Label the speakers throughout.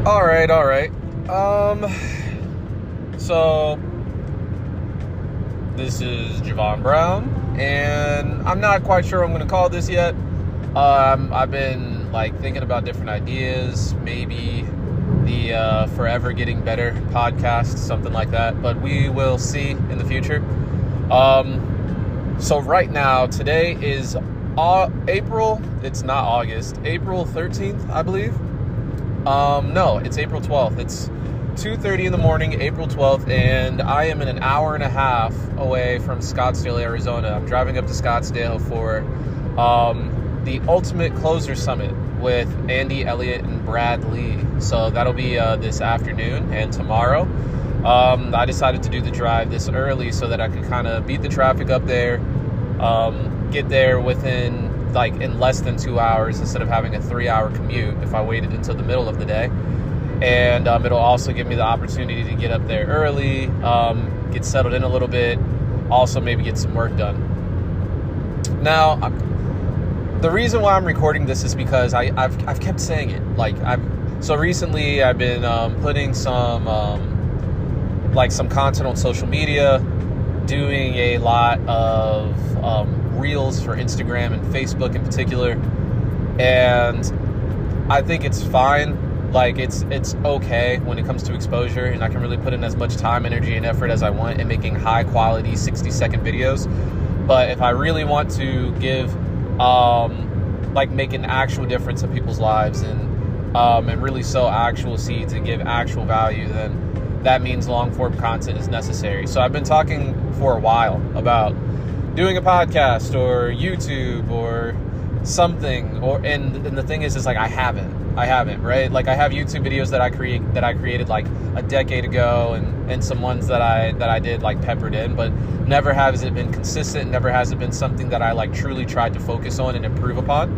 Speaker 1: All right. So this is Javon Brown, and I'm not quite sure what I'm going to call this yet. I've been thinking about different ideas, maybe the Forever Getting Better podcast, something like that, but we will see in the future. So right now, today is April 13th, I believe. No, it's April 12th. It's 2:30 in the morning, April 12th, and I am an hour and a half away from Scottsdale, Arizona. I'm driving up to Scottsdale for the Ultimate Closer Summit with Andy, Elliott, and Brad Lee. So that'll be this afternoon and tomorrow. I decided to do the drive this early so that I could kind of beat the traffic up there, get there within in less than 2 hours instead of having a 3-hour commute if I waited until the middle of the day. And it'll also give me the opportunity to get up there early, get settled in a little bit, also maybe get some work done. Now, the reason why I'm recording this is because I've kept saying it. So recently I've been putting some content on social media, doing a lot of reels for Instagram and Facebook in particular, and I think it's fine. It's okay when it comes to exposure, and I can really put in as much time, energy, and effort as I want in making high quality 60-second videos. But if I really want to give make an actual difference in people's lives and really sow actual seeds and give actual value, then that means long form content is necessary. So I've been talking for a while about doing a podcast or YouTube or something, and the thing is I haven't, right? I have YouTube videos that I created a decade ago, and some ones that I did peppered in, but never has it been consistent, never has it been something that I truly tried to focus on and improve upon.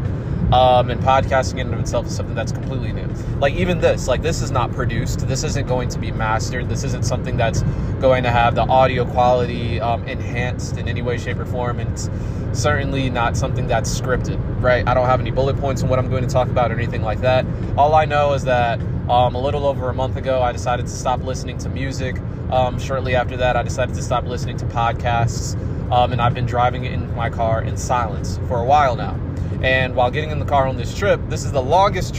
Speaker 1: And podcasting in and of itself is something that's completely new. Even this is not produced. This isn't going to be mastered. This isn't something that's going to have the audio quality enhanced in any way, shape, or form. And it's certainly not something that's scripted, right? I don't have any bullet points on what I'm going to talk about or anything like that. All I know is that a little over a month ago, I decided to stop listening to music. Shortly after that, I decided to stop listening to podcasts. And I've been driving in my car in silence for a while now. And while getting in the car on this trip, this is the longest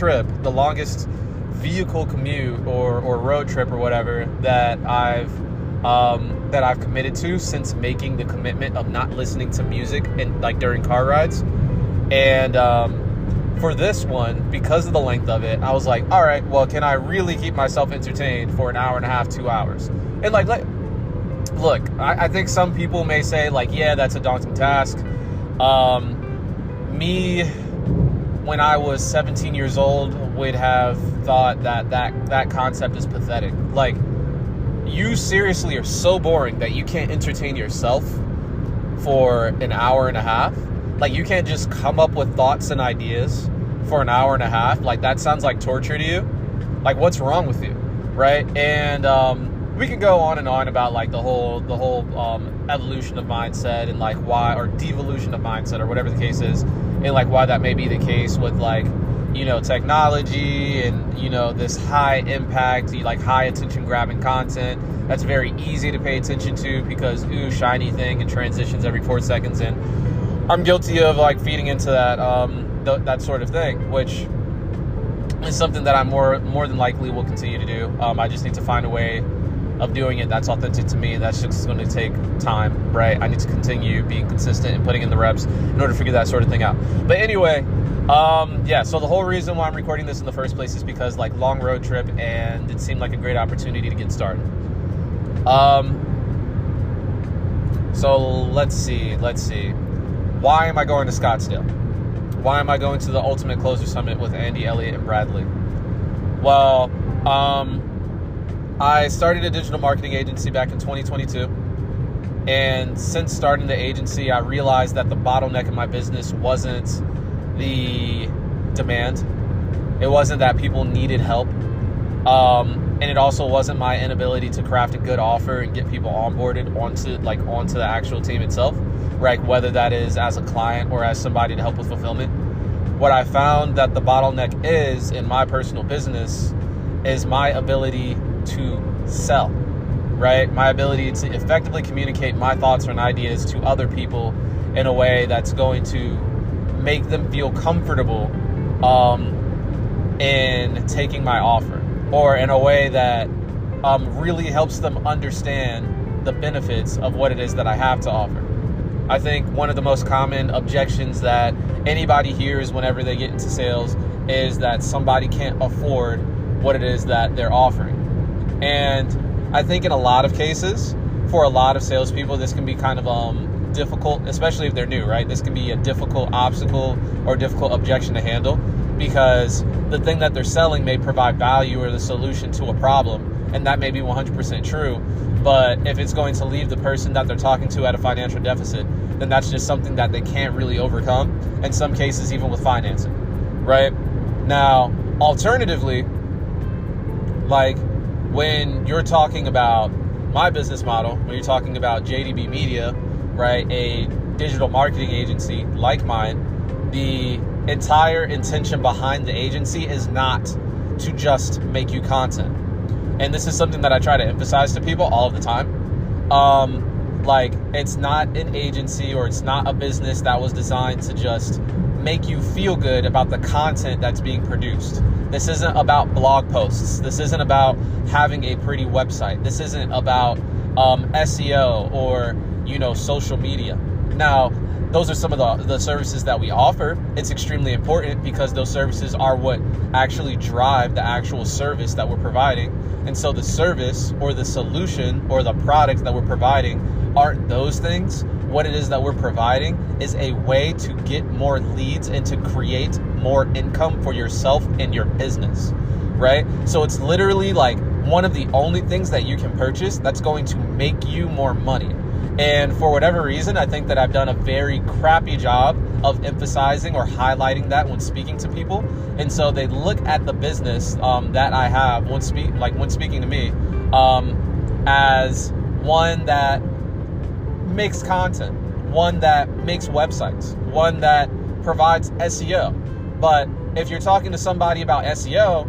Speaker 1: vehicle commute or road trip or whatever that I've committed to since making the commitment of not listening to music during car rides. And for this one, because of the length of it, I was like, all right, well, can I really keep myself entertained for an hour and a half, 2 hours? And look, I think some people may say yeah, that's a daunting task. Me, when I was 17 years old, would have thought that concept is pathetic. You seriously are so boring that you can't entertain yourself for an hour and a half. You can't just come up with thoughts and ideas for an hour and a half. That sounds like torture to you. What's wrong with you, right? And we can go on and on about the whole evolution of mindset and why, or devolution of mindset, or whatever the case is, and why that may be the case with technology and this high impact, high attention grabbing content that's very easy to pay attention to because shiny thing and transitions every 4 seconds, and I'm guilty of feeding into that that sort of thing, which is something that I more than likely will continue to do. I just need to find a way of doing it that's authentic to me. That's just going to take time, right? I need to continue being consistent and putting in the reps in order to figure that sort of thing out. But anyway, so the whole reason why I'm recording this in the first place is because long road trip, and it seemed like a great opportunity to get started. So let's see. Why am I going to Scottsdale? Why am I going to the Ultimate Closer Summit with Andy, Elliott, and Brad Lee? Well, I started a digital marketing agency back in 2022, and since starting the agency, I realized that the bottleneck in my business wasn't the demand. It wasn't that people needed help, and it also wasn't my inability to craft a good offer and get people onboarded onto the actual team itself, right? Whether that is as a client or as somebody to help with fulfillment. What I found that the bottleneck is in my personal business is my ability to sell, right? My ability to effectively communicate my thoughts and ideas to other people in a way that's going to make them feel comfortable in taking my offer, or in a way that really helps them understand the benefits of what it is that I have to offer. I think one of the most common objections that anybody hears whenever they get into sales is that somebody can't afford what it is that they're offering. And I think in a lot of cases, for a lot of salespeople, this can be kind of difficult, especially if they're new, right? This can be a difficult obstacle or difficult objection to handle, because the thing that they're selling may provide value or the solution to a problem, and that may be 100% true. But if it's going to leave the person that they're talking to at a financial deficit, then that's just something that they can't really overcome, in some cases even with financing, right? Now, alternatively, like when you're talking about my business model, when you're talking about JDB Media, right, a digital marketing agency like mine, the entire intention behind the agency is not to just make you content. And this is something that I try to emphasize to people all of the time. Like, it's not an agency, or it's not a business that was designed to just make you feel good about the content that's being produced. This isn't about blog posts. This isn't about having a pretty website. This isn't about SEO or, social media. Now, those are some of the services that we offer. It's extremely important because those services are what actually drive the actual service that we're providing. And so the service or the solution or the product that we're providing aren't those things. What it is that we're providing is a way to get more leads and to create more income for yourself and your business, right? So it's literally like one of the only things that you can purchase that's going to make you more money. And for whatever reason, I think that I've done a very crappy job of emphasizing or highlighting that when speaking to people. And so they look at the business that I have when speaking to me as one that makes content, one that makes websites, one that provides SEO. But if you're talking to somebody about SEO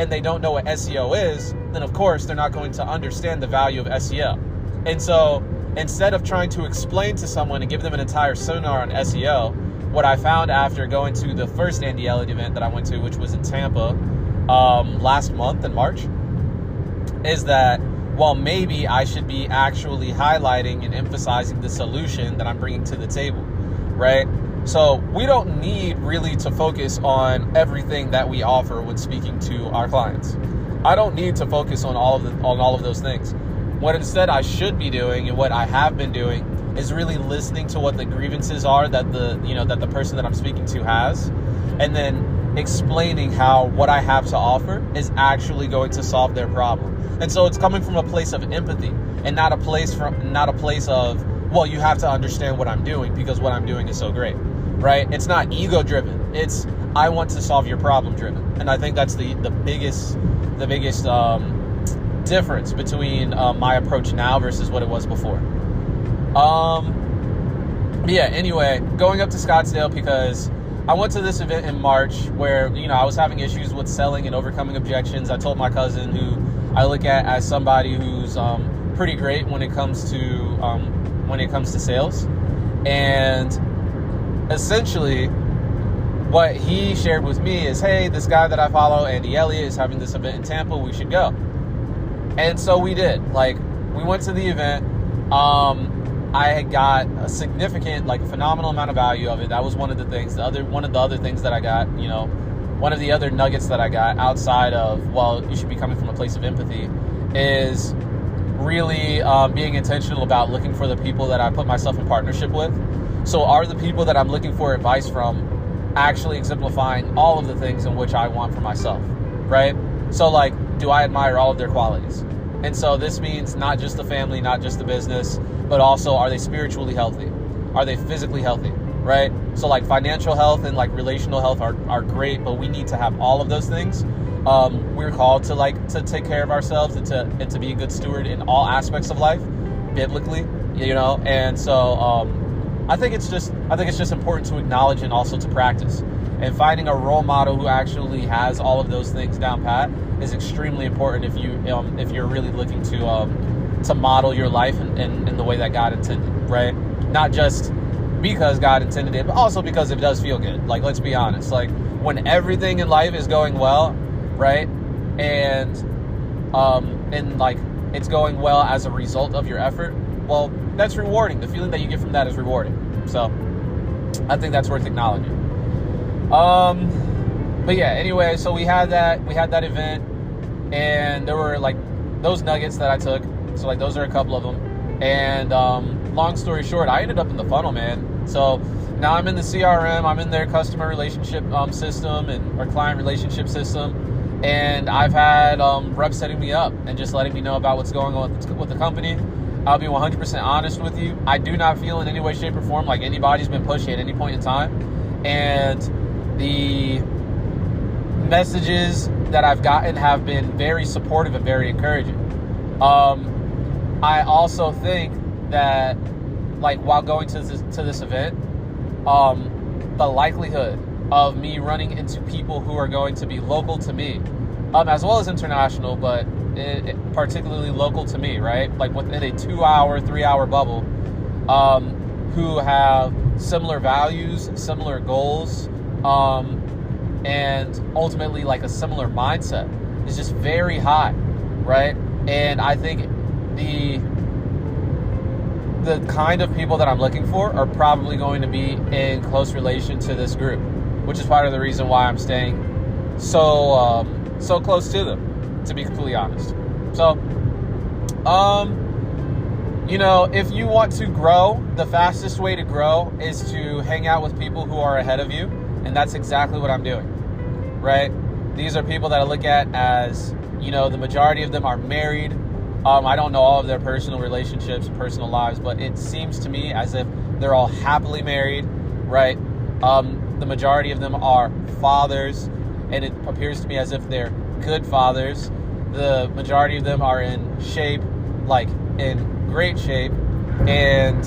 Speaker 1: and they don't know what SEO is, then of course they're not going to understand the value of SEO. And so instead of trying to explain to someone and give them an entire seminar on SEO, what I found after going to the first Andy Elliott event that I went to, which was in Tampa last month in March, is that, well, maybe I should be actually highlighting and emphasizing the solution that I'm bringing to the table, right? So we don't need really to focus on everything that we offer when speaking to our clients. I don't need to focus on all of those things. What instead I should be doing, and what I have been doing, is really listening to what the grievances are that the person that I'm speaking to has, and then explaining how what I have to offer is actually going to solve their problem. And so it's coming from a place of empathy, and not a place of, well, you have to understand what I'm doing because what I'm doing is so great, right? It's not ego driven. It's, I want to solve your problem driven. And I think that's the biggest difference between my approach now versus what it was before. Anyway, going up to Scottsdale because I went to this event in March where, I was having issues with selling and overcoming objections. I told my cousin, who I look at as somebody who's pretty great when it comes to sales. And essentially what he shared with me is, hey, this guy that I follow, Andy Elliott, is having this event in Tampa. We should go. And so we did. We went to the event. I had got a significant, phenomenal amount of value of it. That was one of the things. One of the other things that I got, one of the other nuggets that I got outside of, well, you should be coming from a place of empathy, is really being intentional about looking for the people that I put myself in partnership with. So are the people that I'm looking for advice from actually exemplifying all of the things in which I want for myself, right? So do I admire all of their qualities? And so this means not just the family, not just the business, but also, are they spiritually healthy? Are they physically healthy, right? So financial health and relational health are great, but we need to have all of those things. We're called to take care of ourselves and to be a good steward in all aspects of life, biblically, And so I think it's just important to acknowledge and also to practice. And finding a role model who actually has all of those things down pat is extremely important if you're really looking to model your life in the way that God intended, right? Not just because God intended it, but also because it does feel good. Like, let's be honest. Like, when everything in life is going well, right? And like it's going well as a result of your effort, well, that's rewarding. The feeling that you get from that is rewarding. So I think that's worth acknowledging. But yeah, anyway, so we had that event, and there were like those nuggets that I took. So like those are a couple of them. And long story short, I ended up in the funnel, man. So now I'm in the CRM, I'm in their customer relationship system or client relationship system. And I've had reps setting me up and just letting me know about what's going on with the company. I'll be 100% honest with you. I do not feel in any way, shape, or form like anybody's been pushy at any point in time. And the messages that I've gotten have been very supportive and very encouraging. I also think that, like, while going to this event, the likelihood of me running into people who are going to be local to me, as well as international, but particularly local to me, right? Like within a 2-hour, 3-hour bubble, who have similar values, similar goals, and ultimately like a similar mindset is just very high, right? And I think the kind of people that I'm looking for are probably going to be in close relation to this group, which is part of the reason why I'm staying so close to them, to be completely honest. So, if you want to grow, the fastest way to grow is to hang out with people who are ahead of you, and that's exactly what I'm doing, right? These are people that I look at as, the majority of them are married. I don't know all of their personal relationships, personal lives, but it seems to me as if they're all happily married, right? The majority of them are fathers, and it appears to me as if they're good fathers. The majority of them are in shape, like in great shape, and,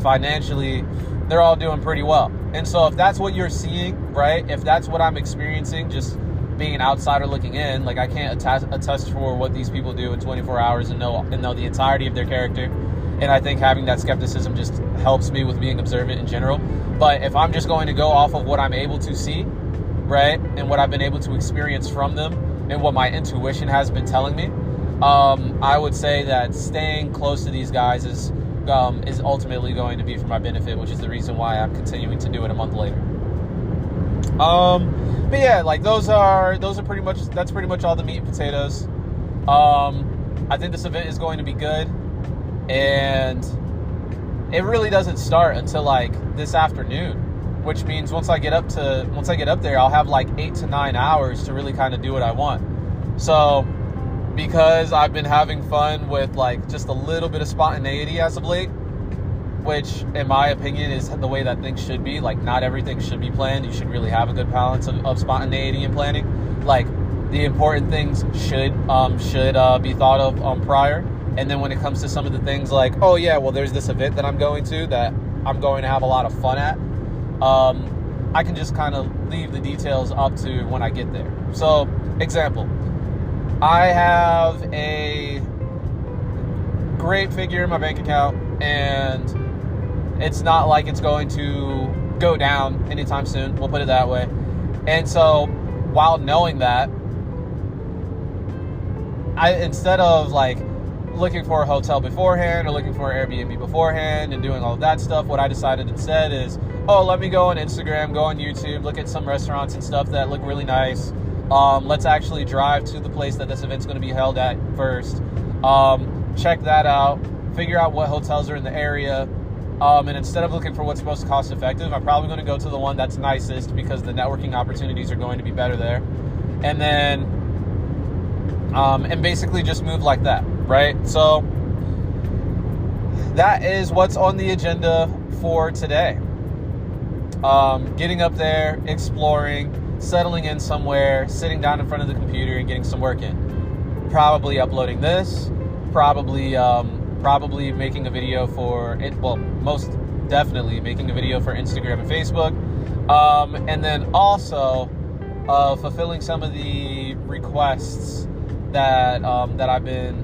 Speaker 1: financially, they're all doing pretty well. And so if that's what you're seeing, right, if that's what I'm experiencing, just being an outsider looking in, like I can't attest for what these people do in 24 hours and know the entirety of their character. And I think having that skepticism just helps me with being observant in general. But if I'm just going to go off of what I'm able to see, right, and what I've been able to experience from them and what my intuition has been telling me, I would say that staying close to these guys is ultimately going to be for my benefit, which is the reason why I'm continuing to do it a month later. But yeah, like that's pretty much all the meat and potatoes. I think this event is going to be good, and it really doesn't start until like this afternoon, which means once I get up there, I'll have like 8 to 9 hours to really kind of do what I want. So because I've been having fun with like just a little bit of spontaneity as of late, which in my opinion is the way that things should be. Like, not everything should be planned. You should really have a good balance of spontaneity and planning. Like, the important things should be thought of prior. And then when it comes to some of the things like, oh yeah, well there's this event that I'm going to that I'm going to have a lot of fun at, I can just kind of leave the details up to when I get there. So, example, I have a great figure in my bank account, and it's not like it's going to go down anytime soon. We'll put it that way. And so, while knowing that, instead of like looking for a hotel beforehand or looking for an Airbnb beforehand and doing all of that stuff, what I decided instead is, let me go on Instagram, go on YouTube, look at some restaurants and stuff that look really nice. Let's actually drive to the place that this event's going to be held at first. Check that out, figure out what hotels are in the area. And instead of looking for what's most cost effective, I'm probably going to go to the one that's nicest because the networking opportunities are going to be better there. And then, and basically just move like that, right? So that is what's on the agenda for today. Getting up there, exploring, settling in somewhere, sitting down in front of the computer and getting some work in. Probably uploading this, probably making a video for it. Well, most definitely making a video for Instagram and Facebook. And then also fulfilling some of the requests that I've been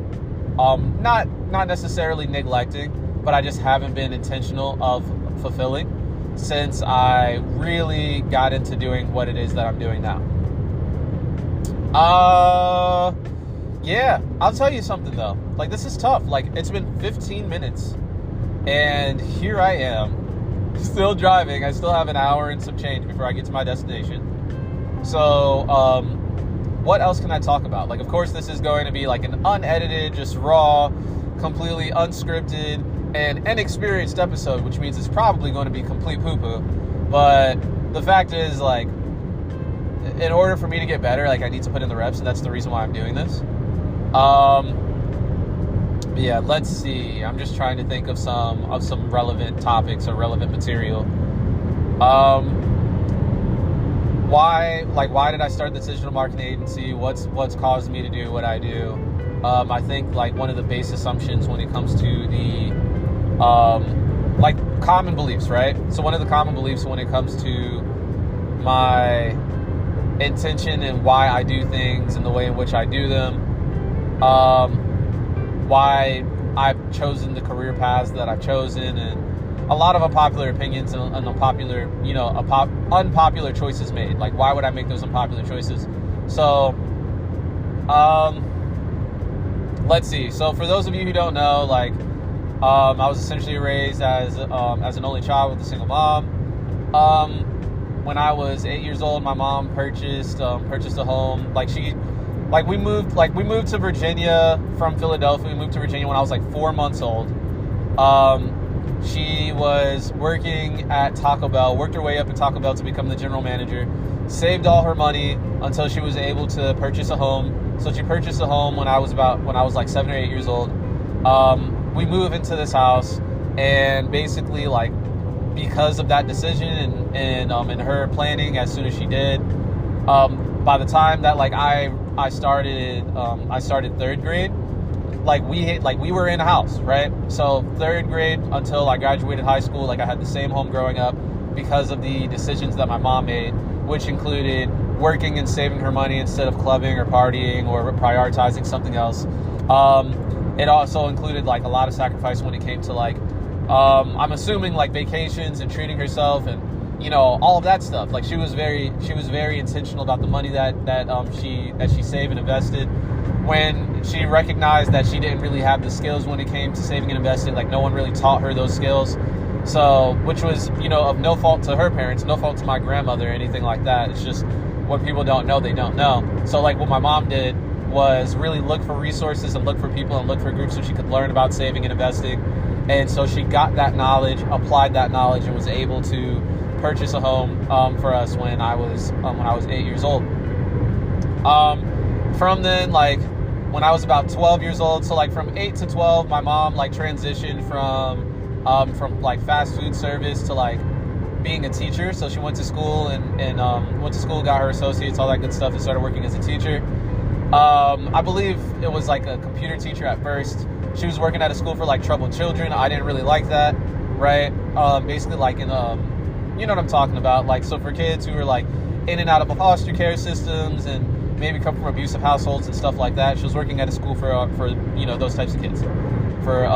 Speaker 1: not necessarily neglecting, but I just haven't been intentional of fulfilling since I really got into doing what it is that I'm doing now. Yeah, I'll tell you something though. Like, this is tough. Like, it's been 15 minutes and here I am still driving. I still have an hour and some change before I get to my destination. So, what else can I talk about? Like, of course, this is going to be like an unedited, just raw, completely unscripted, and inexperienced episode, which means it's probably going to be complete poo-poo. But the fact is, like, in order for me to get better, like, I need to put in the reps, and that's the reason why I'm doing this. Yeah, let's see. I'm just trying to think of some relevant topics or relevant material. Why did I start the digital marketing agency? What's caused me to do what I do? I think, like, one of the base assumptions when it comes to the like, common beliefs, right? So one of the common beliefs when it comes to my intention and why I do things and the way in which I do them, why I've chosen the career paths that I've chosen, and a lot of unpopular opinions and unpopular, unpopular choices made. Like, why would I make those unpopular choices? So, let's see. So for those of you who don't know, like, I was essentially raised as an only child with a single mom. When I was 8 years old, my mom purchased a home. We moved to Virginia from Philadelphia. We moved to Virginia when I was like 4 months old. She was working at Taco Bell, worked her way up at Taco Bell to become the general manager, saved all her money until she was able to purchase a home. So she purchased a home when I was like 7 or 8 years old. We moved into this house, and basically, like, because of that decision and her planning as soon as she did, by the time that, like, I started third grade, like, we were in a house, right? So third grade until I graduated high school, like, I had the same home growing up because of the decisions that my mom made, which included working and saving her money instead of clubbing or partying or prioritizing something else. It also included, like, a lot of sacrifice when it came to, like, I'm assuming, like, vacations and treating herself and, all of that stuff. Like, she was very intentional about the money that she saved and invested. When she recognized that she didn't really have the skills when it came to saving and investing, like, no one really taught her those skills. So, which was, of no fault to her parents, no fault to my grandmother or anything like that. It's just what people don't know, they don't know. So, like, what my mom did was really look for resources and look for people and look for groups so she could learn about saving and investing. And so she got that knowledge, applied that knowledge, and was able to purchase a home for us when I was 8 years old. From then, like, when I was about 12 years old, so, like, from 8 to 12, my mom, like, transitioned from like fast food service to, like, being a teacher. So she went to school and went to school, got her associates, all that good stuff, and started working as a teacher. I believe it was like a computer teacher at first. She was working at a school for, like, troubled children. I didn't really like that, right? Basically, like, you know what I'm talking about. Like, so for kids who are, like, in and out of foster care systems and maybe come from abusive households and stuff like that. She was working at a school for those types of kids, for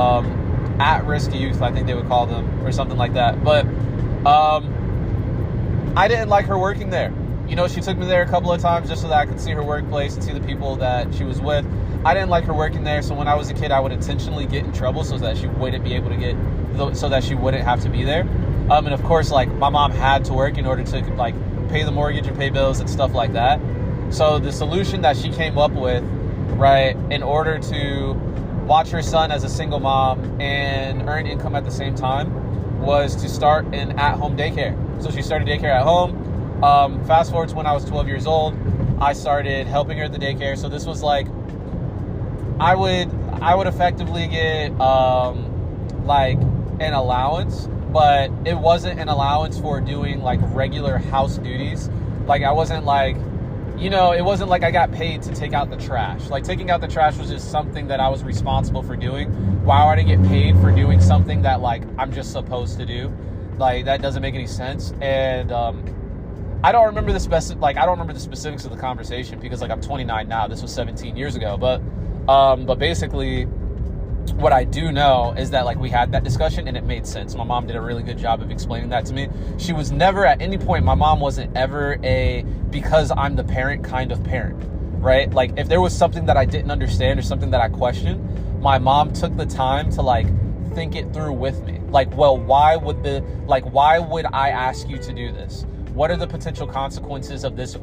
Speaker 1: at-risk youth, I think they would call them, or something like that. But I didn't like her working there. She took me there a couple of times just so that I could see her workplace and see the people that she was with. I didn't like her working there, so when I was a kid, I would intentionally get in trouble so that she wouldn't be able to so that she wouldn't have to be there. And of course, like, my mom had to work in order to, like, pay the mortgage and pay bills and stuff like that. So the solution that she came up with, right, in order to watch her son as a single mom and earn income at the same time, was to start an at-home daycare. So she started daycare at home. Fast forward to when I was 12 years old, I started helping her at the daycare. So this was like, I would effectively get like an allowance, but it wasn't an allowance for doing, like, regular house duties. Like, I wasn't like, it wasn't like I got paid to take out the trash. Like, taking out the trash was just something that I was responsible for doing. Why would I get paid for doing something that, like, I'm just supposed to do? Like, that doesn't make any sense. And I don't remember the specifics of the conversation because like I'm 29 now. This was 17 years ago. But basically what I do know is that like we had that discussion and it made sense. My mom did a really good job of explaining that to me. She was never at any point, my mom wasn't ever a because I'm the parent kind of parent, right? Like if there was something that I didn't understand or something that I questioned, my mom took the time to like think it through with me. Like, well, why would I ask you to do this? What are the potential consequences of this action,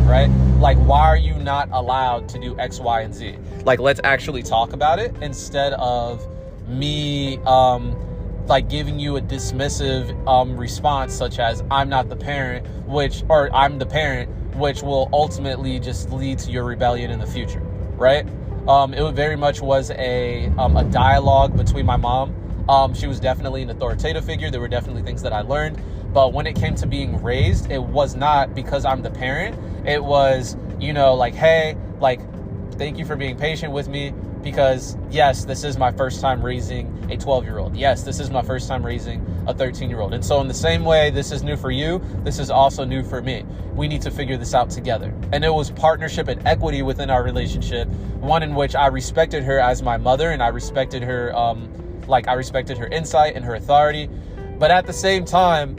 Speaker 1: right? Like, why are you not allowed to do X, Y, and Z? Like, let's actually talk about it instead of me like giving you a dismissive response such as I'm not the parent, or I'm the parent, which will ultimately just lead to your rebellion in the future, right? It very much was a dialogue between my mom. She was definitely an authoritative figure. There were definitely things that I learned. But when it came to being raised, it was not because I'm the parent. It was, like, hey, like, thank you for being patient with me because, yes, this is my first time raising a 12-year-old. Yes, this is my first time raising a 13-year-old. And so in the same way, this is new for you. This is also new for me. We need to figure this out together. And it was partnership and equity within our relationship, one in which I respected her as my mother and I respected her I respected her insight and her authority, but at the same time,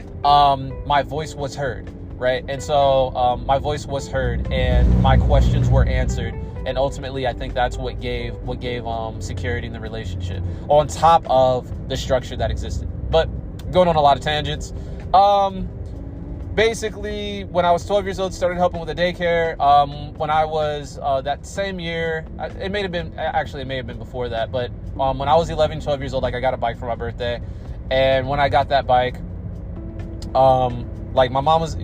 Speaker 1: my voice was heard, right? And so my voice was heard and my questions were answered. And ultimately, I think that's what gave security in the relationship on top of the structure that existed. But going on a lot of tangents, basically, when I was 12 years old, started helping with the daycare. When I was that same year, it may have been before that, but when I was 11, 12 years old, like I got a bike for my birthday. And when I got that bike, like my mom was,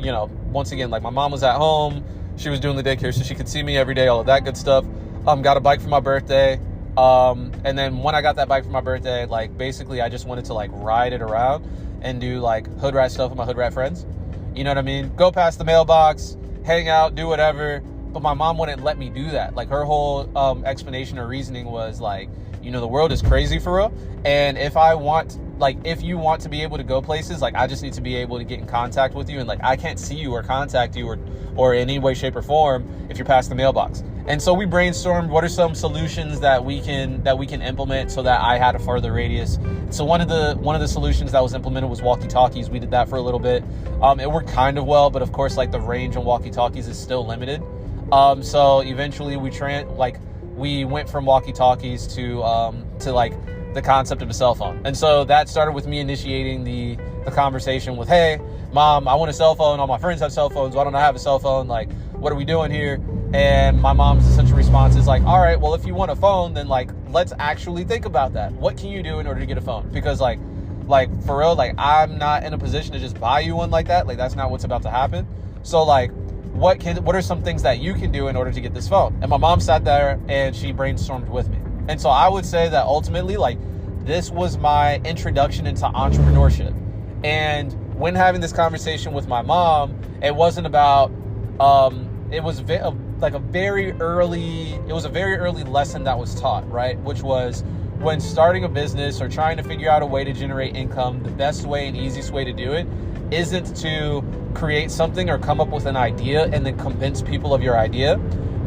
Speaker 1: once again, like my mom was at home. She was doing the daycare so she could see me every day, all of that good stuff. Got a bike for my birthday. And then when I got that bike for my birthday, like basically I just wanted to like ride it around and do like hood rat stuff with my hood rat friends. You know what I mean? Go past the mailbox, hang out, do whatever. But my mom wouldn't let me do that. Like her whole explanation or reasoning was like, the world is crazy for real. And if you want to be able to go places, like I just need to be able to get in contact with you. And like, I can't see you or contact you or in any way, shape or form if you're past the mailbox. And so we brainstormed what are some solutions that we can implement so that I had a farther radius. So one of the solutions that was implemented was walkie-talkies. We did that for a little bit. It worked kind of well, but of course, like the range on walkie-talkies is still limited. So eventually we went from walkie-talkies to like the concept of a cell phone. And so that started with me initiating the conversation with, hey, Mom, I want a cell phone. All my friends have cell phones. Why don't I have a cell phone? Like, what are we doing here? And my mom's essential response is like, all right, well, if you want a phone, then like, let's actually think about that. What can you do in order to get a phone? Because like for real, like I'm not in a position to just buy you one like that. Like that's not what's about to happen. So like, what are some things that you can do in order to get this phone? And my mom sat there and she brainstormed with me. And so I would say that ultimately, like, this was my introduction into entrepreneurship. And when having this conversation with my mom, it wasn't about, it was a very early lesson that was taught, right? Which was when starting a business or trying to figure out a way to generate income, the best way and easiest way to do it isn't to create something or come up with an idea and then convince people of your idea.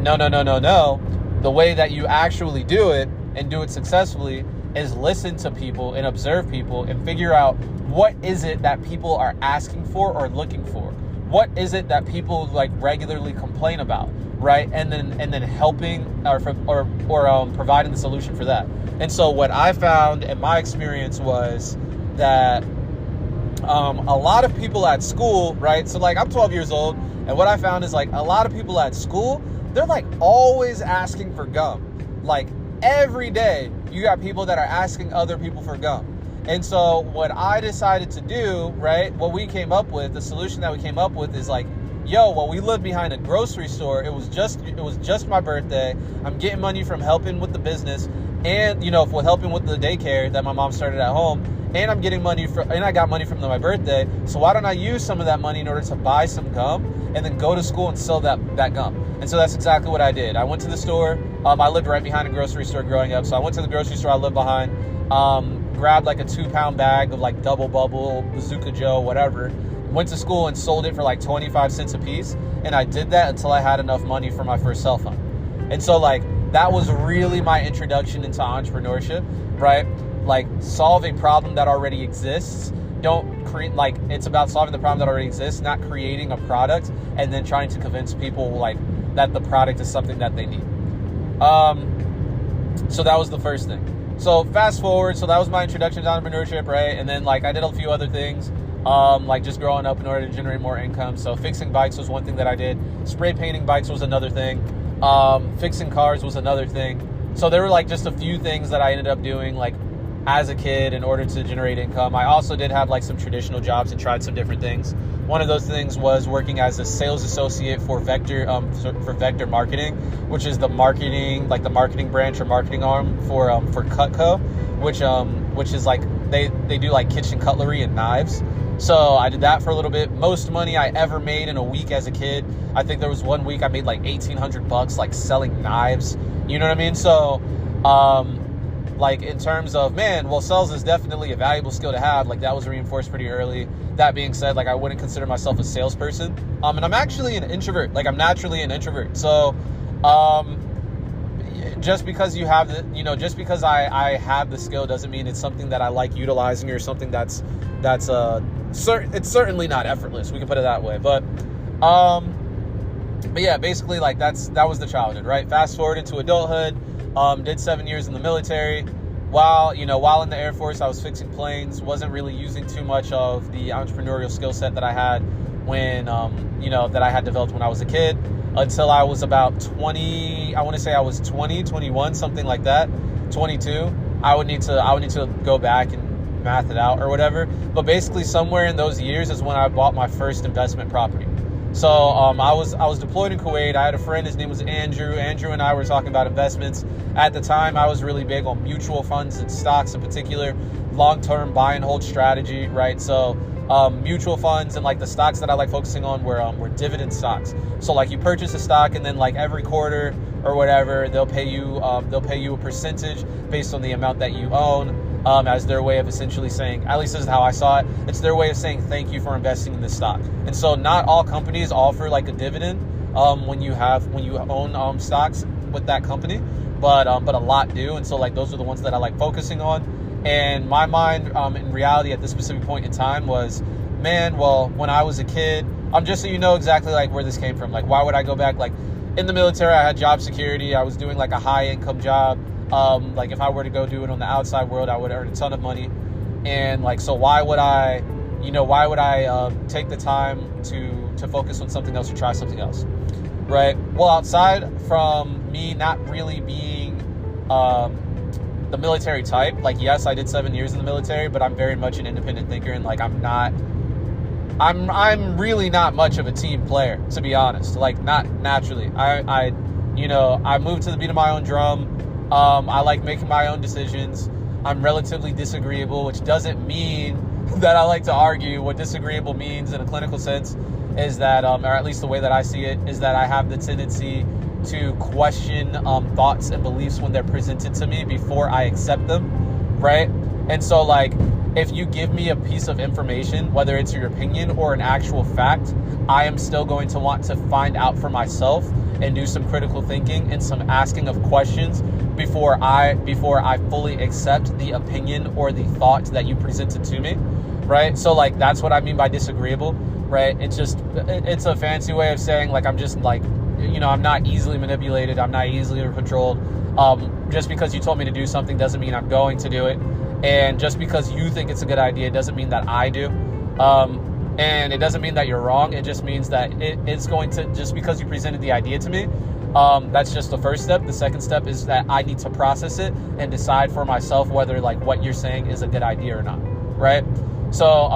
Speaker 1: No. The way that you actually do it and do it successfully is listen to people and observe people and figure out what is it that people are asking for or looking for. What is it that people like regularly complain about, right? And then helping or providing the solution for that. And so what I found in my experience was that a lot of people at school, right? So like I'm 12 years old, and what I found is like a lot of people at school, they're like always asking for gum. Like every day you got people that are asking other people for gum. And so what I decided to do, right, what we came up with, the solution that we came up with is like, well, we lived behind a grocery store. It was just my birthday. I'm getting money from helping with the business and, for helping with the daycare that my mom started at home. And I'm getting money and I got money from my birthday. So why don't I use some of that money in order to buy some gum and then go to school and sell that gum? And so that's exactly what I did. I went to the store. I lived right behind a grocery store growing up. So I went to the grocery store I lived behind, grabbed like a 2-pound bag of like Double Bubble, Bazooka Joe, whatever. went to school and sold it for like 25 cents a piece. And I did that until I had enough money for my first cell phone. And so like that was really my introduction into entrepreneurship, right? Like solve a problem that already exists. Don't create, like, it's about solving the problem that already exists, not creating a product and then trying to convince people like that the product is something that they need. So that was the first thing. So fast forward, so that was my introduction to entrepreneurship, right? And then like I did a few other things, like just growing up in order to generate more income. So fixing bikes was one thing that I did. Spray painting bikes was another thing. Fixing cars was another thing. So there were like just a few things that I ended up doing like as a kid in order to generate income. I also did have like some traditional jobs and tried some different things. One of those things was working as a sales associate for Vector Marketing, which is the marketing, like the marketing branch or marketing arm for Cutco, which is like they do like kitchen cutlery and knives. So I did that for a little bit. Most money I ever made in a week as a kid, I think there was one week I made like $1,800 like selling knives. You know what I mean? So like in terms of, man, well, sales is definitely a valuable skill to have. Like that was reinforced pretty early. That being said, like I wouldn't consider myself a salesperson. And I'm actually an introvert. Like I'm naturally an introvert. So just because you have the, you know, just because I have the skill doesn't mean it's something that I like utilizing or something that's it's certainly not effortless. We can put it that way. But yeah, basically like that was the childhood, right? Fast forward into adulthood. Did 7 years in the military. While in the Air Force, I was fixing planes. Wasn't really using too much of the entrepreneurial skill set that I had when, that I had developed when I was a kid, until I was about 20. I want to say I was 20, 21, something like that. 22. I would need to go back and math it out or whatever. But basically, somewhere in those years is when I bought my first investment property. So I was deployed in Kuwait. I had a friend, his name was Andrew. Andrew and I were talking about investments. At the time, I was really big on mutual funds and stocks in particular, long-term buy and hold strategy, right? So mutual funds and like the stocks that I like focusing on were dividend stocks. So like you purchase a stock and then like every quarter or whatever, they'll pay you a percentage based on the amount that you own. As their way of essentially saying, at least this is how I saw it, it's their way of saying thank you for investing in this stock. And so not all companies offer like a dividend when you own stocks with that company, but a lot do. And so like those are the ones that I like focusing on. And my mind in reality at this specific point in time was, man, well, when I was a kid, just so you know exactly like where this came from, like why would I go back? Like in the military, I had job security. I was doing like a high income job. Like if I were to go do it on the outside world, I would earn a ton of money. And like, so why would I take the time to focus on something else or try something else? Right. Well, outside from me not really being, the military type, like, yes, I did 7 years in the military, but I'm very much an independent thinker. And like, I'm really not much of a team player, to be honest, like not naturally. I moved to the beat of my own drum. I like making my own decisions. I'm relatively disagreeable, which doesn't mean that I like to argue. What disagreeable means in a clinical sense is that, or at least the way that I see it, is that I have the tendency to question thoughts and beliefs when they're presented to me before I accept them, right? And so like, if you give me a piece of information, whether it's your opinion or an actual fact, I am still going to want to find out for myself and do some critical thinking and some asking of questions before I fully accept the opinion or the thought that you presented to me, right? So like, that's what I mean by disagreeable, right? It's a fancy way of saying like, I'm just like, I'm not easily manipulated. I'm not easily controlled. Just because you told me to do something doesn't mean I'm going to do it. And just because you think it's a good idea doesn't mean that I do. And it doesn't mean that you're wrong. It just means that it's going to, just because you presented the idea to me, that's just the first step. The second step is that I need to process it and decide for myself whether like what you're saying is a good idea or not, right? So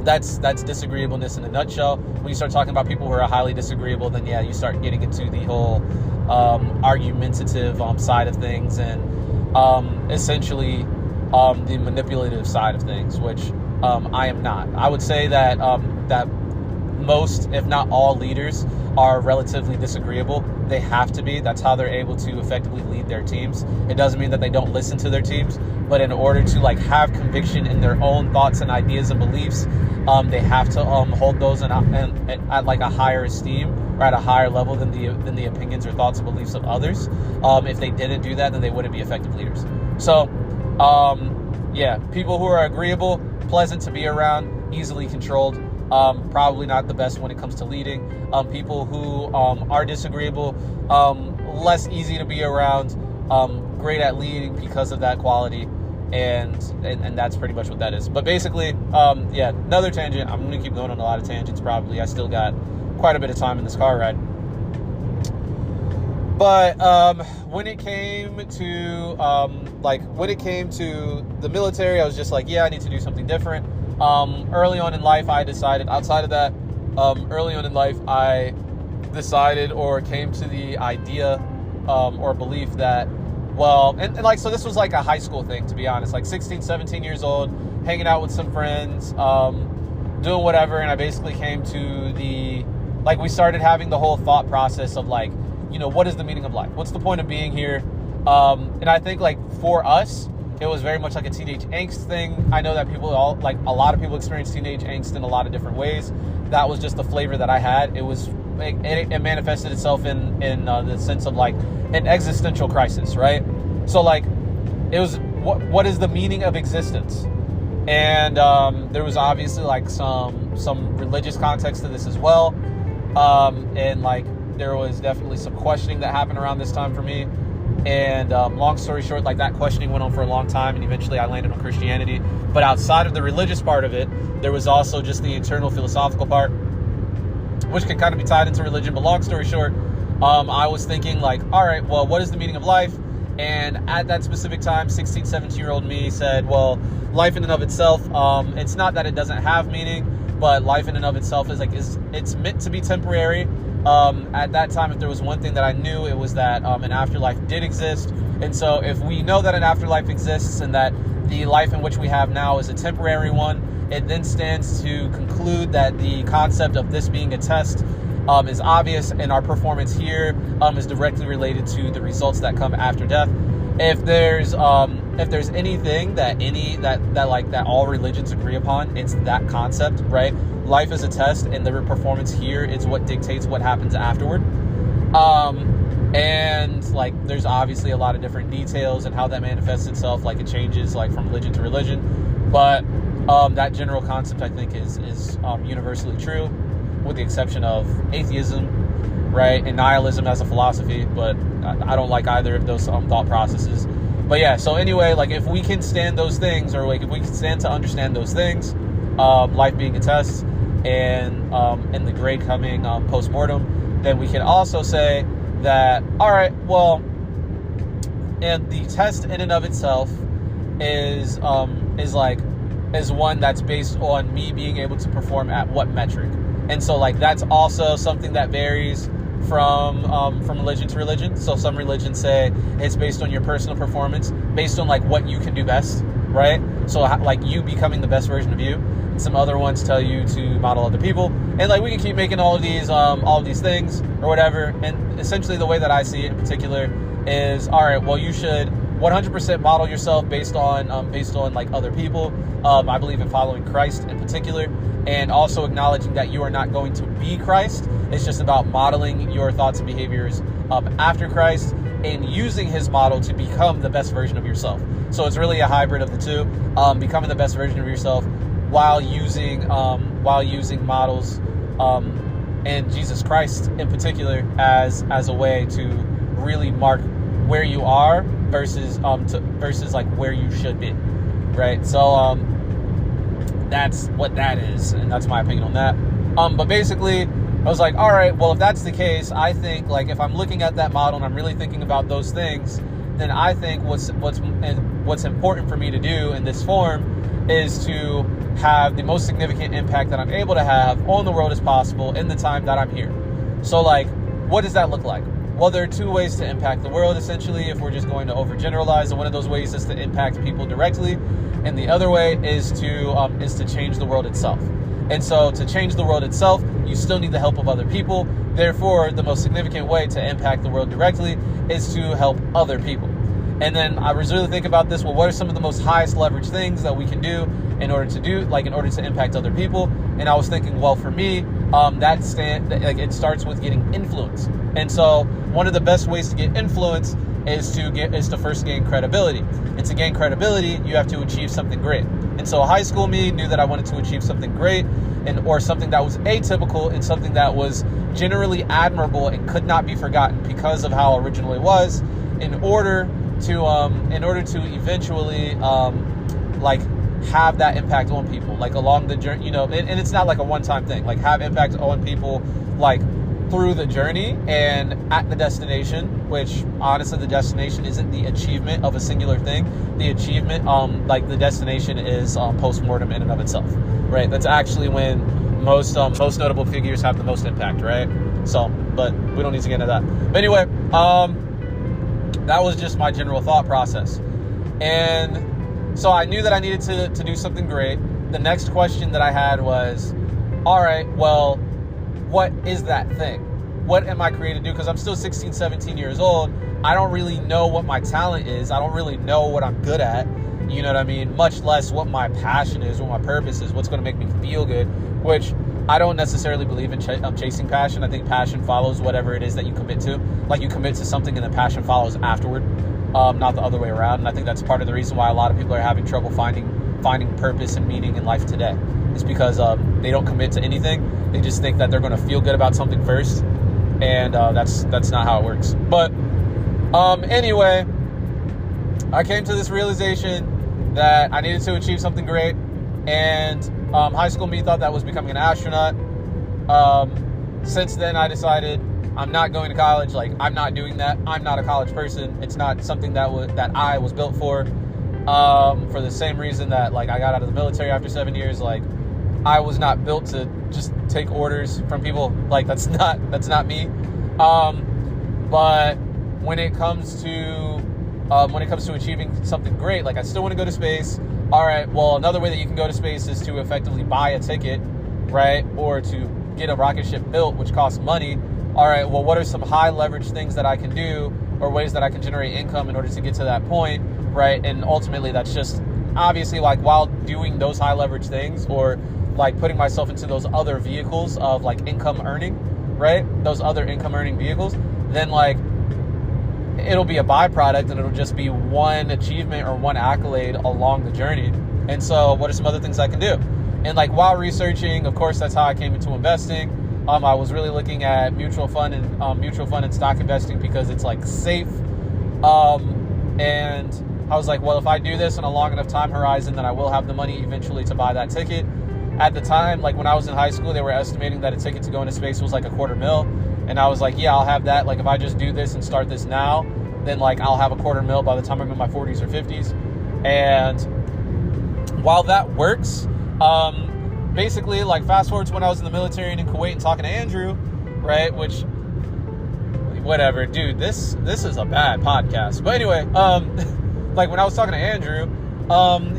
Speaker 1: that's disagreeableness in a nutshell. When you start talking about people who are highly disagreeable, then yeah, you start getting into the whole argumentative side of things and essentially the manipulative side of things, which I am not. I would say that that most, if not all, leaders are relatively disagreeable. They have to be. That's how they're able to effectively lead their teams. It doesn't mean that they don't listen to their teams, but in order to like have conviction in their own thoughts and ideas and beliefs, they have to hold those at like a higher esteem, or at a higher level than the opinions or thoughts and beliefs of others. If they didn't do that, then they wouldn't be effective leaders. So, yeah, people who are agreeable, pleasant to be around, easily controlled. Probably not the best when it comes to leading. People who are disagreeable, less easy to be around, great at leading because of that quality, and that's pretty much what that is. But basically, yeah, another tangent. I'm going to keep going on a lot of tangents probably. I still got quite a bit of time in this car ride. But when it came to the military, I was just like, yeah, I need to do something different. Early on in life, I decided, outside of that, early on in life, I decided or came to the idea or belief that, well, and like, so this was like a high school thing, to be honest, like 16, 17 years old, hanging out with some friends, doing whatever. And I basically came to we started having the whole thought process of like, you know, what is the meaning of life? What's the point of being here? And I think like for us, it was very much like a teenage angst thing. I know that a lot of people experience teenage angst in a lot of different ways. That was just the flavor that I had. It manifested itself in the sense of like an existential crisis, right? So like, it was, what is the meaning of existence? And there was obviously like some religious context to this as well. And like, there was definitely some questioning that happened around this time for me. And long story short, like that questioning went on for a long time, and eventually I landed on Christianity. But outside of the religious part of it, there was also just the internal philosophical part, which can kind of be tied into religion. But long story short, I was thinking like, all right, well, what is the meaning of life? And at that specific time, 16, 17-year-old me said, well, life in and of itself, it's not that it doesn't have meaning, but life in and of itself it's meant to be temporary. At that time, if there was one thing that I knew, it was that an afterlife did exist. And so if we know that an afterlife exists and that the life in which we have now is a temporary one, it then stands to conclude that the concept of this being a test is obvious, and our performance here is directly related to the results that come after death. If there's anything that all religions agree upon, it's that concept, right? Life is a test, and the performance here is what dictates what happens afterward. And like, there's obviously a lot of different details and how that manifests itself. Like, it changes like from religion to religion, but that general concept, I think, is universally true, with the exception of atheism, right, and nihilism as a philosophy. But I don't like either of those thought processes. But yeah, so anyway, like, if we can stand those things, or like if we can stand to understand those things, life being a test, and the grade coming post-mortem, then we can also say that, all right, well, and the test in and of itself is one that's based on me being able to perform at what metric. And so like, that's also something that varies from religion to religion. So some religions say it's based on your personal performance, based on like what you can do best, right? So like you becoming the best version of you. And some other ones tell you to model other people, and like we can keep making all of these things or whatever. And essentially the way that I see it in particular is, all right, well, you should 100% model yourself based on like other people. I believe in following Christ in particular, and also acknowledging that you are not going to be Christ. It's just about modeling your thoughts and behaviors after Christ, and using his model to become the best version of yourself. So it's really a hybrid of the two, becoming the best version of yourself while using models and Jesus Christ in particular as a way to really mark where you are versus like where you should be, right? So that's what that is, and that's my opinion on that. But basically, I was like, all right, well, if that's the case, I think like if I'm looking at that model and I'm really thinking about those things, then I think what's important for me to do in this form is to have the most significant impact that I'm able to have on the world as possible in the time that I'm here. So like, what does that look like? Well, there are two ways to impact the world, essentially, if we're just going to overgeneralize. And one of those ways is to impact people directly. and the other way is to change the world itself. And so to change the world itself, you still need the help of other people. Therefore, the most significant way to impact the world directly is to help other people. And then I was really thinking about this. Well, what are some of the most highest leverage things that we can do in order to impact other people? And I was thinking, well, for me, it starts with getting influence. And so one of the best ways to get influence is to first gain credibility. And to gain credibility, you have to achieve something great. And so high school me knew that I wanted to achieve something great or something that was atypical and something that was generally admirable and could not be forgotten because of how original it was, in order to eventually have that impact on people, like along the journey, and it's not like a one-time thing, like have impact on people like through the journey and at the destination, which honestly the destination isn't the achievement of a singular thing. The achievement, the destination is post-mortem in and of itself, right? That's actually when most notable figures have the most impact, right? So, but we don't need to get into that. But anyway, that was just my general thought process. And so I knew that I needed to do something great. The next question that I had was, all right, well, what is that thing? What am I created to do? Because I'm still 16, 17 years old. I don't really know what my talent is. I don't really know what I'm good at. You know what I mean? Much less what my passion is, what my purpose is, what's going to make me feel good, which I don't necessarily believe in chasing passion. I think passion follows whatever it is that you commit to. Like you commit to something and then passion follows afterward, not the other way around. And I think that's part of the reason why a lot of people are having trouble finding purpose and meaning in life today. It's because they don't commit to anything. They just think that they're going to feel good about something first. And that's not how it works. But anyway, I came to this realization that I needed to achieve something great. And high school me thought that was becoming an astronaut. Since then, I decided I'm not going to college. Like, I'm not doing that. I'm not a college person. It's not something that I was built for the same reason that, like, I got out of the military after 7 years. Like, I was not built to just take orders from people. Like, that's not me. But when it comes to achieving something great, like, I still want to go to space. All right, well, another way that you can go to space is to effectively buy a ticket, right? Or to get a rocket ship built, which costs money. All right, well, what are some high leverage things that I can do or ways that I can generate income in order to get to that point, right? And ultimately, that's just obviously, like, while doing those high leverage things or like putting myself into those other vehicles of like income earning, right? Those other income earning vehicles, then like it'll be a byproduct and it'll just be one achievement or one accolade along the journey. And so what are some other things I can do? And like while researching, of course, that's how I came into investing. I was really looking at mutual fund and stock investing because it's like safe. And I was like, well, if I do this on a long enough time horizon, then I will have the money eventually to buy that ticket. At the time, like when I was in high school, they were estimating that a ticket to go into space was like $250,000. And I was like, yeah, I'll have that. Like if I just do this and start this now, then like I'll have $250,000 by the time I'm in my 40s or 50s. And while that works, basically like fast forward to when I was in the military and in Kuwait and talking to Andrew, right? Which, whatever, dude, this is a bad podcast. But anyway, like when I was talking to Andrew,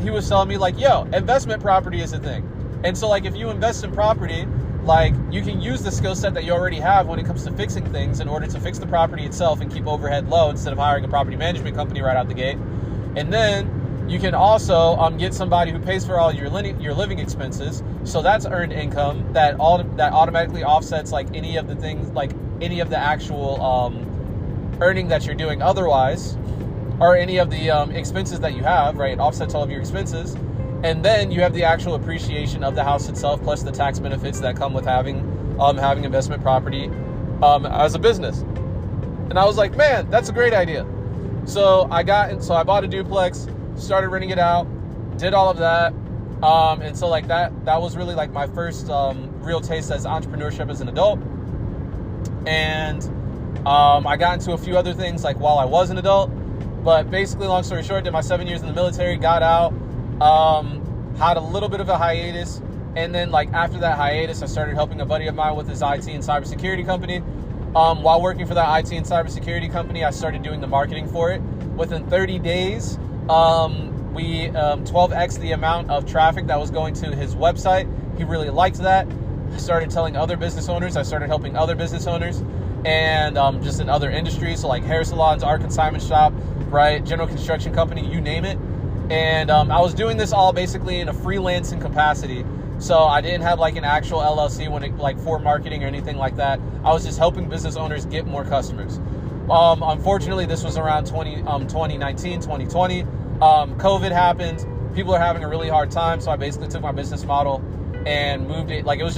Speaker 1: he was telling me like, yo, investment property is a thing. And so like if you invest in property, like you can use the skill set that you already have when it comes to fixing things in order to fix the property itself and keep overhead low instead of hiring a property management company right out the gate. And then you can also get somebody who pays for all your living expenses. So that's earned income that automatically offsets like any of the things, like any of the actual earning that you're doing otherwise, or any of the expenses that you have, right? It offsets all of your expenses. And then you have the actual appreciation of the house itself, plus the tax benefits that come with having investment property as a business. And I was like, man, that's a great idea. So I bought a duplex, started renting it out, did all of that. And so like that was really like my first real taste as entrepreneurship as an adult. And I got into a few other things like while I was an adult. But basically, long story short, did my 7 years in the military, got out, had a little bit of a hiatus. And then like after that hiatus, I started helping a buddy of mine with his IT and cybersecurity company. While working for that IT and cybersecurity company, I started doing the marketing for it. Within 30 days, we 12x the amount of traffic that was going to his website. He really liked that. I started telling other business owners. I started helping other business owners, and just in other industries, so like hair salons, art consignment shop, right, general construction company, you name it. And I was doing this all basically in a freelancing capacity. So I didn't have like an actual LLC when it, like for marketing or anything like that. I was just helping business owners get more customers. Unfortunately, this was around 2019, 2020. COVID happened. People are having a really hard time. So I basically took my business model and moved it. Like it was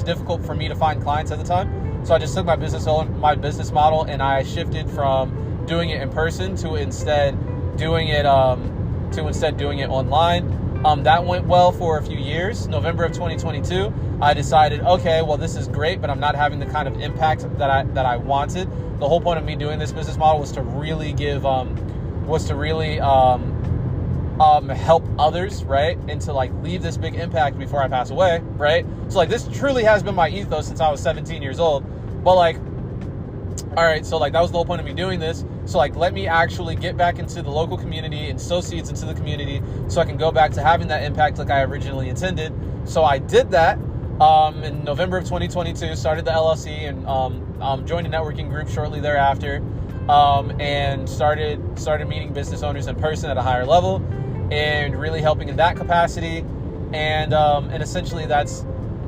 Speaker 1: difficult for me to find clients at the time. So I just took my business model and I shifted from doing it in person to instead doing it online. That went well for a few years. November of 2022, I decided, okay, well, this is great, but I'm not having the kind of impact that I wanted. The whole point of me doing this business model was to really help others, right? And to like leave this big impact before I pass away, right? So like this truly has been my ethos since I was 17 years old. But like, all right, so like that was the whole point of me doing this. So like, let me actually get back into the local community and sow seeds into the community so I can go back to having that impact like I originally intended. So I did that in November of 2022, started the LLC and joined a networking group shortly thereafter, and started meeting business owners in person at a higher level and really helping in that capacity. And essentially that's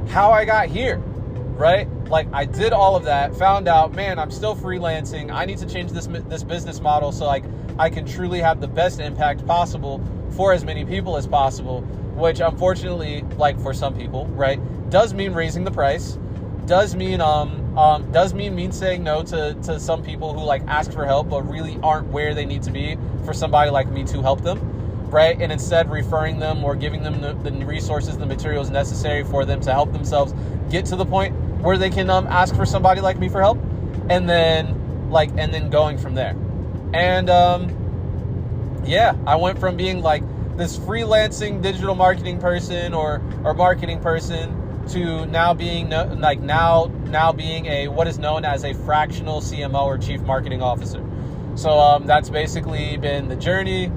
Speaker 1: how I got here, right? Like I did all of that, found out, man, I'm still freelancing. I need to change this business model so like I can truly have the best impact possible for as many people as possible, which unfortunately, like for some people, right, does mean raising the price, does mean saying no to some people who like ask for help but really aren't where they need to be for somebody like me to help them, right? And instead referring them or giving them the resources, the materials necessary for them to help themselves get to the point where they can ask for somebody like me for help, and then going from there. And I went from being like this freelancing digital marketing person or marketing person to now being being a what is known as a fractional CMO or chief marketing officer. So that's basically been the journey.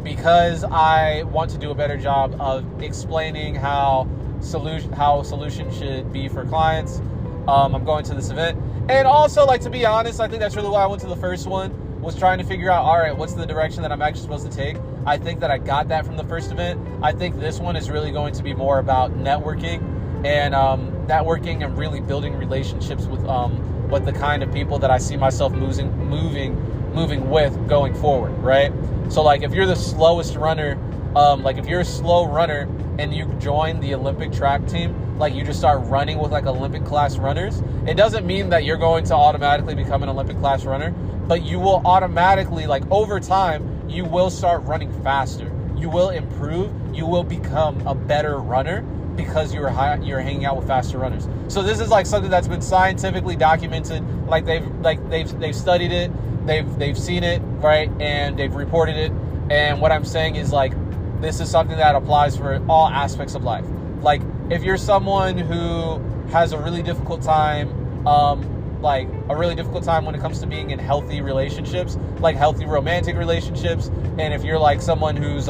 Speaker 1: Because I want to do a better job of explaining how solutions should be for clients, I'm going to this event. And also, like, to be honest, I think that's really why I went to the first one, was trying to figure out, all right, what's the direction that I'm actually supposed to take? I think that I got that from the first event. I think this one is really going to be more about networking and really building relationships with the kind of people that I see myself moving with going forward, right? So like if you're the slowest runner, like if you're a slow runner and you join the Olympic track team, like you just start running with like Olympic class runners, it doesn't mean that you're going to automatically become an Olympic class runner, but you will automatically, like over time, you will start running faster. You will improve. You will become a better runner because you're hanging out with faster runners. So this is like something that's been scientifically documented. Like they've studied it. They've seen it, right? And they've reported it. And what I'm saying is like, this is something that applies for all aspects of life. Like if you're someone who has a really difficult time, when it comes to being in healthy relationships, like healthy romantic relationships. And if you're like someone who's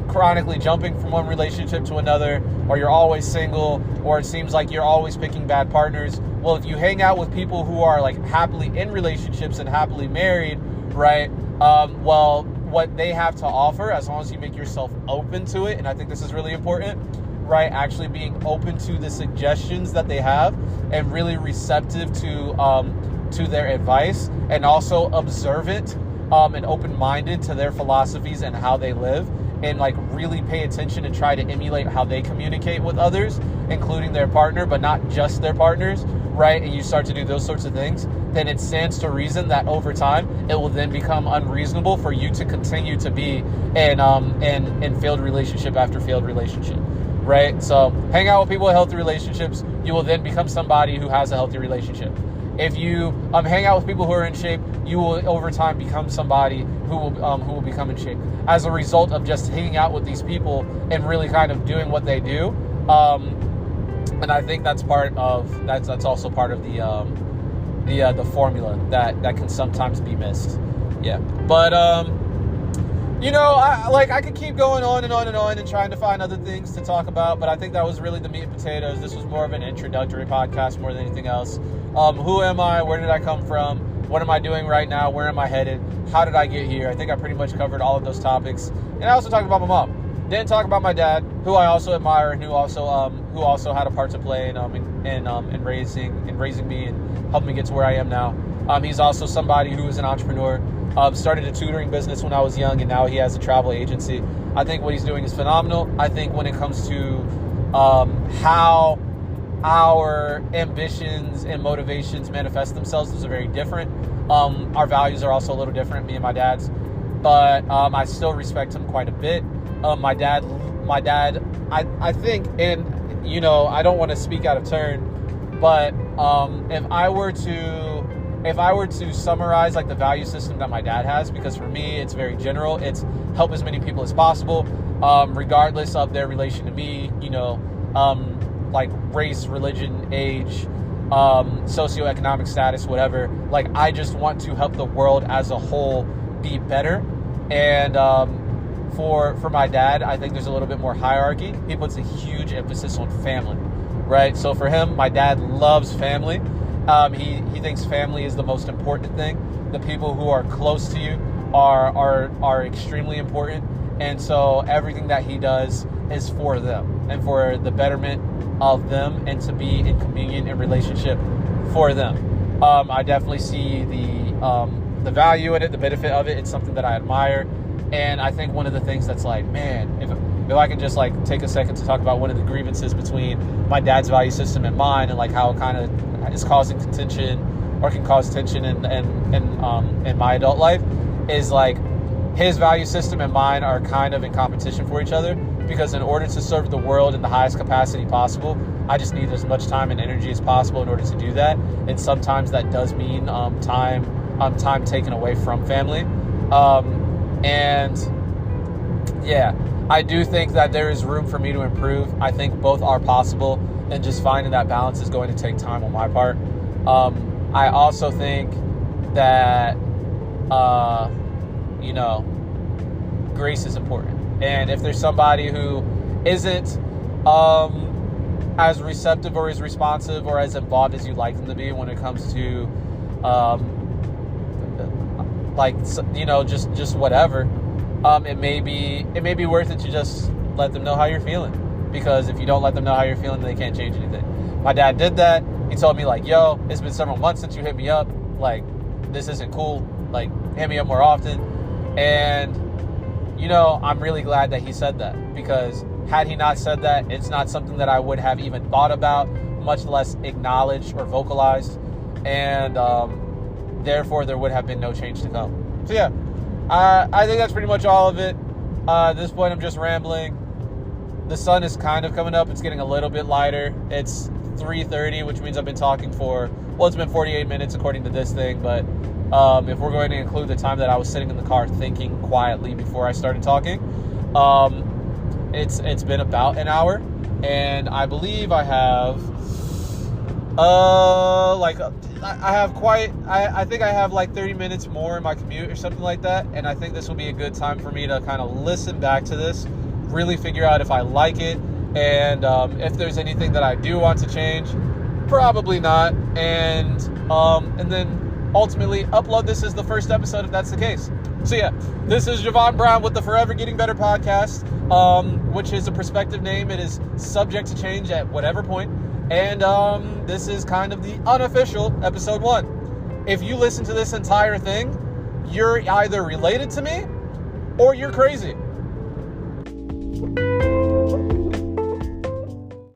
Speaker 1: chronically jumping from one relationship to another, or you're always single, or it seems like you're always picking bad partners. Well, if you hang out with people who are like happily in relationships and happily married, right? Well, what they have to offer, as long as you make yourself open to it, and I think this is really important, right? Actually being open to the suggestions that they have and really receptive to their advice, and also observant and open-minded to their philosophies and how they live, and like really pay attention and try to emulate how they communicate with others, including their partner, but not just their partners, right? And you start to do those sorts of things, then it stands to reason that over time, it will then become unreasonable for you to continue to be in failed relationship after failed relationship, right? So hang out with people with healthy relationships, you will then become somebody who has a healthy relationship. If you hang out with people who are in shape, you will over time become somebody who will become in shape as a result of just hanging out with these people and really kind of doing what they do. And I think that's also part of the formula that can sometimes be missed. Yeah. But, I could keep going on and on and on and trying to find other things to talk about, but I think that was really the meat and potatoes. This was more of an introductory podcast more than anything else. Who am I? Where did I come from? What am I doing right now? Where am I headed? How did I get here? I think I pretty much covered all of those topics. And I also talked about my mom. Didn't talk about my dad, who I also admire and who also had a part to play in raising me and helping me get to where I am now. He's also somebody who is an entrepreneur. Started a tutoring business when I was young, and now he has a travel agency. I think what he's doing is phenomenal. I think when it comes to how our ambitions and motivations manifest themselves, those are very different. Our values are also a little different, me and my dad's, but I still respect him quite a bit. My dad, I think, and I don't want to speak out of turn, but if I were to summarize like the value system that my dad has, because for me it's very general, it's help as many people as possible, regardless of their relation to me, like race, religion, age, socioeconomic status, whatever. Like, I just want to help the world as a whole be better. And for my dad, I think there's a little bit more hierarchy. He puts a huge emphasis on family, right? So for him, my dad loves family. He thinks family is the most important thing. The people who are close to you are extremely important. And so everything that he does is for them and for the betterment of them and to be in communion and relationship for them. I definitely see the value in it, the benefit of it. It's something that I admire. And I think one of the things that's like, man, if I can just like take a second to talk about one of the grievances between my dad's value system and mine, and like how it kind of is causing contention or can cause tension in my adult life, is like his value system and mine are kind of in competition for each other, because in order to serve the world in the highest capacity possible, I just need as much time and energy as possible in order to do that. And sometimes that does mean time taken away from family. And yeah, I do think that there is room for me to improve. I think both are possible, and just finding that balance is going to take time on my part. I also think that, grace is important. And if there's somebody who isn't as receptive or as responsive or as involved as you'd like them to be when it comes to just whatever, it may be worth it to just let them know how you're feeling, because if you don't let them know how you're feeling, they can't change anything. My dad did that. He told me like, yo, it's been several months since you hit me up, like, this isn't cool, like, hit me up more often. And I'm really glad that he said that, because had he not said that, it's not something that I would have even thought about, much less acknowledged or vocalized, and therefore there would have been no change to come. So yeah, I think that's pretty much all of it. At this point, I'm just rambling. The sun is kind of coming up. It's getting a little bit lighter. It's 3:30, which means I've been talking it's been 48 minutes according to this thing, but if we're going to include the time that I was sitting in the car thinking quietly before I started talking, it's been about an hour, and I believe I have I think I have like 30 minutes more in my commute or something like that, and I think this will be a good time for me to kind of listen back to this, really figure out if I like it, and if there's anything that I do want to change. Probably not, and then ultimately upload this as the first episode if that's the case. So yeah, this is Javon Brown with the Forever Getting Better podcast, which is a prospective name. It is subject to change at whatever point. And this is kind of the unofficial episode 1. If you listen to this entire thing, you're either related to me or you're crazy.